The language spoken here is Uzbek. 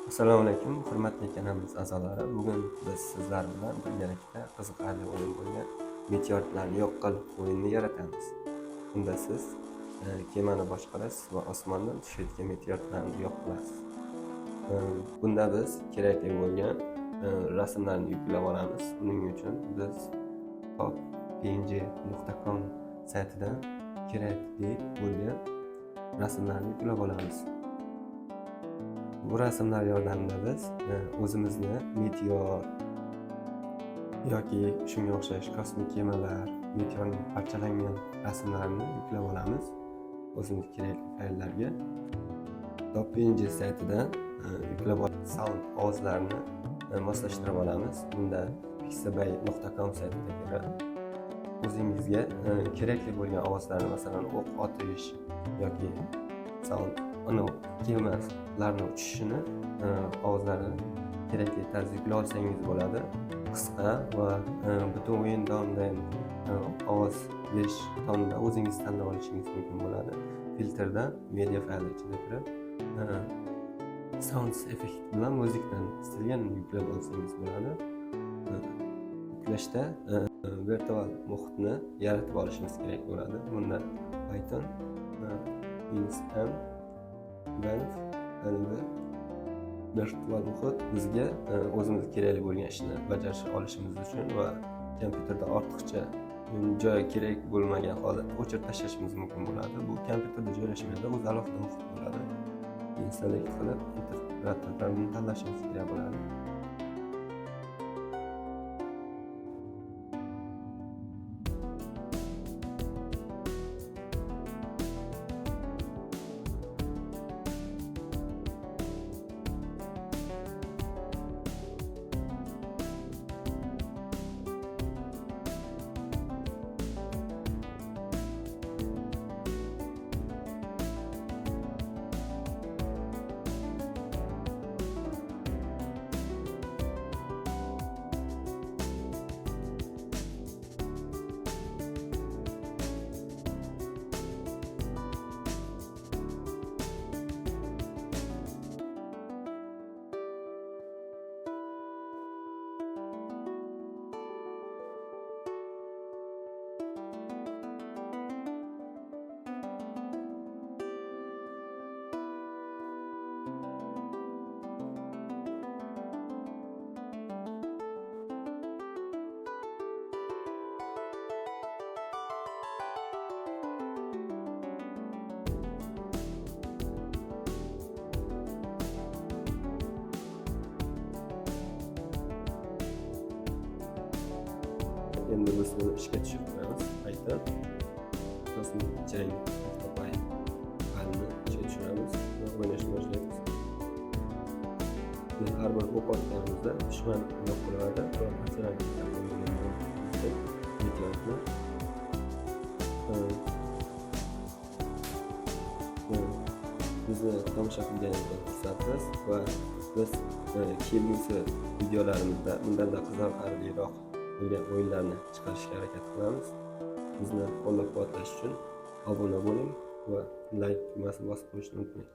Assalomu alaykum, hurmatli kanalimiz a'zolari. Bugun biz sizlar bilan birgalikda qiziqarli o'yin bo'lgan meteoritlarni yo'q qil o'yinini yaratamiz. Unda siz kemani boshqarasiz va osmondan tushayotgan meteoritlarni yo'q qilasiz. Bunda biz kerakli bo'lgan rasmlarni yuklab olamiz. Buning uchun biz png.com saytidan kerakli bo'lgan rasmlarni yuklab olamiz. Bu rasmlar yordamida biz o'zimizni meteor yoki shunga o'xshash kosmik kemalar, meteorning parchalangan rasmlarini yuklab olamiz o'zimiz kerakli fayllarga. .png saytidan yuklab sound ovozlarni moslashtirib olamiz. Bunda pixabay.com saytiga ko'ra o'zingizga kerakli bo'lgan ovozlarni, masalan, o'q otish yoki sound kemalarni uchishini ovozlarini kerakli tarzda yuklab olsangiz bo'ladi. Qisqa va butun o'yin davomida ovoz berish tonida o'zingiz tanlab olishingiz mumkin bo'ladi. Filtrdan media fayl ichiga kirib sound effect bilan muzikdan istalganini yuklab olsangiz bo'ladi. Yuklashda virtual muhitni yaratib olishimiz kerak bo'ladi. Bunda Python -m virtual muhit bizga o'zimiz kerakli bo'lgan ishni bajarish olishimiz uchun va kompyuterda ortiqcha joy kerak bo'lmagan holatda o'chirib tashlashimiz mumkin bo'ladi. Bu kompyuterda joylashmaydi, o'z alohida muhit bo'ladi. Keyin select qilib integratorlarni tanlashimiz kerak bo'ladi. Endi biz buni ishga tushirib qo'yamiz. Python kosmik py faylini ishga tushiramiz va o'ynashni boshlaymiz. Har bir o'q otganimizda dushman yo'q bo'ladi va bizni tomosha qilganingizga xursandmiz va biz kelgusi videolarimizda bundanda qiziqarliroq bo'lgan o'yinlarni chiqarishga harakat qilamiz. Bizni qo'llab-quvvatlash uchun obuna bo'ling va like tugmasini bosib qo'yishni unutmang.